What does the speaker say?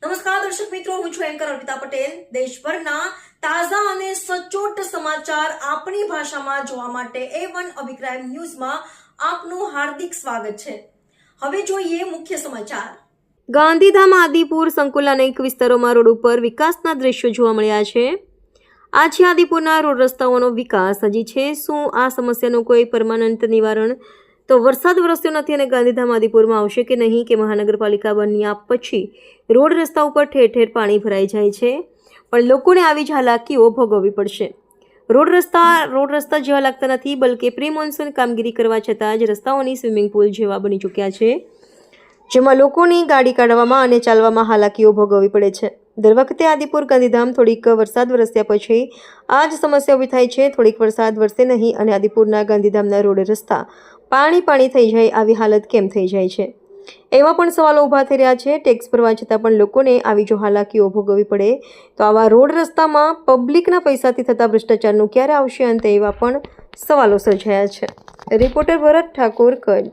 નમસ્કાર દર્શક મિત્રો, હું છું એન્કર અર્પિતા પટેલ। દેશભરના તાજા અને સચોટ સમાચાર આપણી ભાષામાં જોવા માટે A1 અભિપ્રાય ન્યૂઝમાં આપનું હાર્દિક સ્વાગત છે। હવે જોઈએ મુખ્ય સમાચાર। ગાંધીધામ આદિપુર સંકુલ અનેક વિસ્તારોમાં રોડ ઉપર વિકાસના દ્રશ્યો જોવા મળ્યા છે। આ છે આદિપુરના રોડ રસ્તાઓનો વિકાસ હજી છે શું આ સમસ્યાનું કોઈ પરમાનન્ટ નિવારણ? તો વરસાદ વરસ્યો નથી અને ગાંધીધામ આદિપુરમાં આવશે કે નહીં કે મહાનગરપાલિકા બન્યા પછી રોડ રસ્તા ઉપર ઠેર ઠેર પાણી ભરાઈ જાય છે, પણ લોકોને આવી જ હાલાકીઓ ભોગવવી પડશે। રોડ રસ્તા જેવા લાગતા નથી, બલકે પ્રી મોન્સૂન કામગીરી કરવા છતાં જ રસ્તાઓની સ્વિમિંગ પુલ જેવા બની ચૂક્યા છે, જેમાં લોકોની ગાડી કાઢવામાં અને ચાલવામાં હાલાકીઓ ભોગવવી પડે છે। દર વખતે આદિપુર ગાંધીધામ થોડીક વરસાદ વરસ્યા પછી આ જ સમસ્યા ઊભી થાય છે। થોડીક વરસાદ વરસે નહીં અને આદિપુરના ગાંધીધામના રોડ રસ્તા પાણી થઈ જાય, આવી હાલત કેમ થઈ જાય છે? એવા પણ સવાલો ઊભા થઈ રહ્યા છે। ટેક્સ ભરવા છતાં પણ લોકોને આવી જો હાલાકીઓ ભોગવવી પડે તો આવા રોડ રસ્તામાં પબ્લિકના પૈસાથી થતા ભ્રષ્ટાચારનું ક્યારે આવશે અંત? એવા પણ સવાલો સર્જાયા છે। રિપોર્ટર ભરત ઠાકોર, કચ્છ।